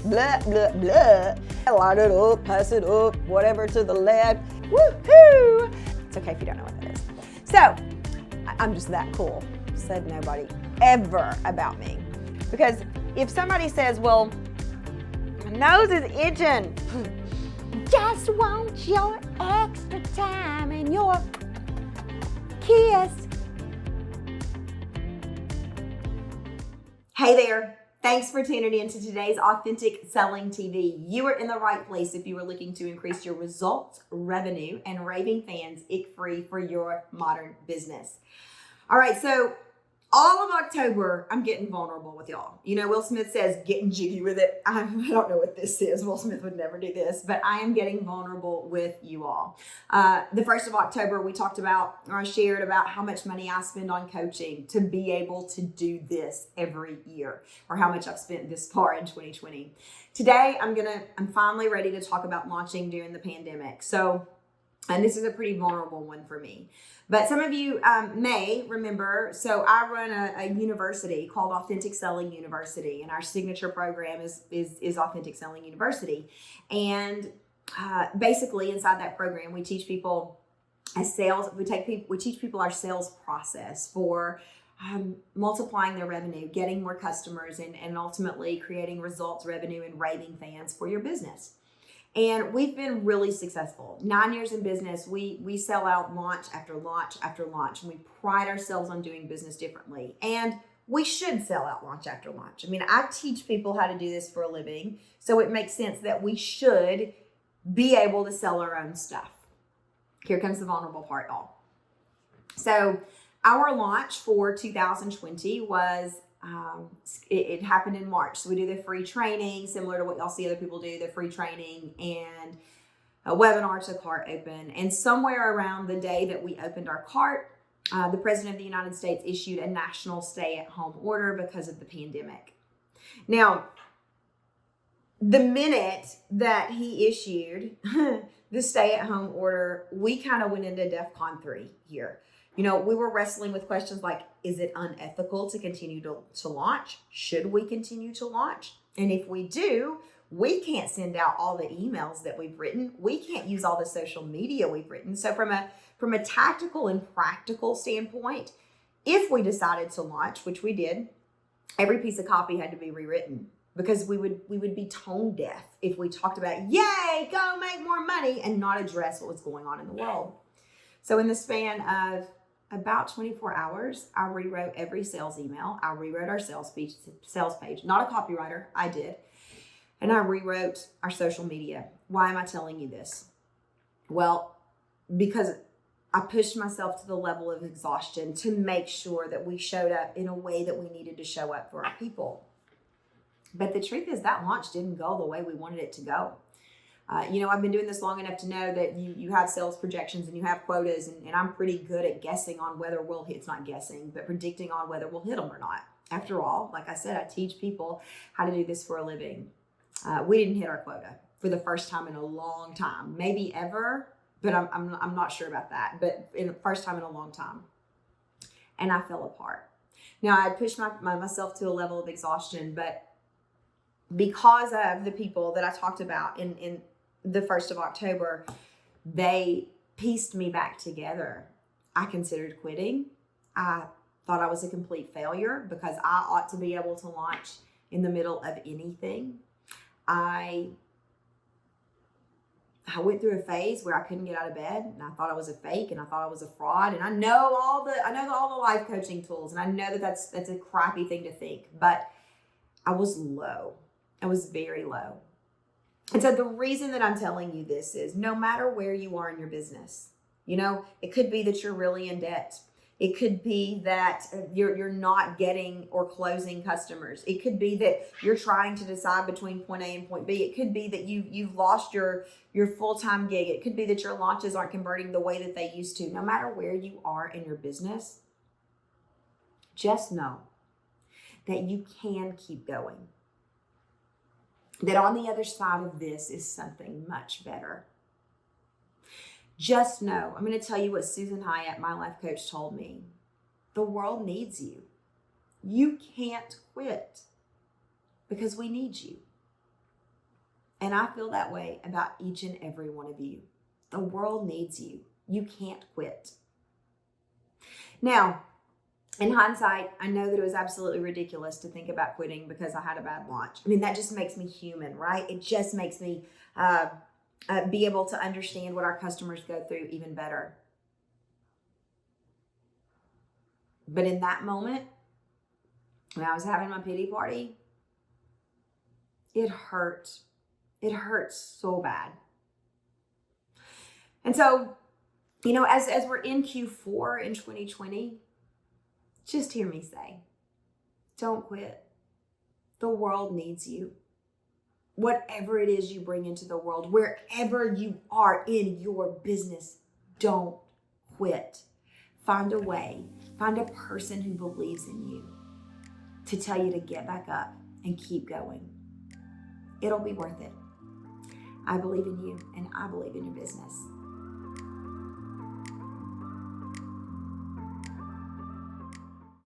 blah, blah, blah. Line it up, pass it up, whatever to the left. Woohoo! It's okay if you don't know what that is. So, I'm just that cool. Said nobody ever about me. Because if somebody says, well, my nose is itching, just want your extra time and your kiss. Hey there. Thanks for tuning in to today's Authentic Selling TV. You are in the right place if you are looking to increase your results, revenue, and raving fans ick-free for your modern business. All right, so all of October, I'm getting vulnerable with y'all. You know, Will Smith says, getting jiggy with it. I don't know what this is. Will Smith would never do this, but I am getting vulnerable with you all. The 1st of October, we talked about, or I shared about how much money I spend on coaching to be able to do this every year, or how much I've spent this far in 2020. Today, I'm finally ready to talk about launching during the pandemic. And this is a pretty vulnerable one for me. But some of you may remember, so I run a university called Authentic Selling University, and our signature program is Authentic Selling University. And basically inside that program, we teach people we teach people our sales process for multiplying their revenue, getting more customers, and ultimately creating results, revenue, and raving fans for your business. And we've been really successful. 9 years in business, we sell out launch after launch after launch, and we pride ourselves on doing business differently. And we should sell out launch after launch. I mean, I teach people how to do this for a living, so it makes sense that we should be able to sell our own stuff. Here comes the vulnerable part, y'all. So our launch for 2020 was it happened in March. So we do the free training, similar to what y'all see other people do, the free training and a webinar to cart open. And somewhere around the day that we opened our cart, the President of the United States issued a national stay-at-home order because of the pandemic. Now, the minute that he issued the stay-at-home order, we kind of went into DEFCON 3 here. You know, we were wrestling with questions like, is it unethical to continue to launch? Should we continue to launch? And if we do, we can't send out all the emails that we've written. We can't use all the social media we've written. So from a tactical and practical standpoint, if we decided to launch, which we did, every piece of copy had to be rewritten, because we would be tone deaf if we talked about, yay, go make more money, and not address what was going on in the world. So in the span of about 24 hours, I rewrote every sales email. I rewrote our sales page. Not a copywriter, I did. And I rewrote our social media. Why am I telling you this? Well, because I pushed myself to the level of exhaustion to make sure that we showed up in a way that we needed to show up for our people. But the truth is that launch didn't go the way we wanted it to go. I've been doing this long enough to know that you have sales projections and you have quotas, and I'm pretty good at guessing on whether we'll hit, it's not guessing, but predicting on whether we'll hit them or not. After all, like I said, I teach people how to do this for a living. We didn't hit our quota for the first time in a long time, maybe ever, but I'm not sure about that, but in the first time in a long time. And I fell apart. Now, I pushed myself to a level of exhaustion, but because of the people that I talked about in the 1st of October, they pieced me back together. I considered quitting. I thought I was a complete failure because I ought to be able to launch in the middle of anything. I went through a phase where I couldn't get out of bed, and I thought I was a fake, and I thought I was a fraud. And I know all the life coaching tools, and I know that that's a crappy thing to think, but I was low. I was very low. And so the reason that I'm telling you this is no matter where you are in your business, it could be that you're really in debt. It could be that you're not getting or closing customers. It could be that you're trying to decide between point A and point B. It could be that you've lost your full-time gig. It could be that your launches aren't converting the way that they used to. No matter where you are in your business, just know that you can keep going. That on the other side of this is something much better. Just know, I'm going to tell you what Susan Hyatt, my life coach, told me. The world needs you. You can't quit because we need you. And I feel that way about each and every one of you. The world needs you. You can't quit. Now, in hindsight, I know that it was absolutely ridiculous to think about quitting because I had a bad launch. I mean, that just makes me human, right? It just makes me be able to understand what our customers go through even better. But in that moment, when I was having my pity party, it hurt. It hurt so bad. And so, as we're in Q4 in 2020, just hear me say, don't quit. The world needs you. Whatever it is you bring into the world, wherever you are in your business, don't quit. Find a way, find a person who believes in you to tell you to get back up and keep going. It'll be worth it. I believe in you and I believe in your business.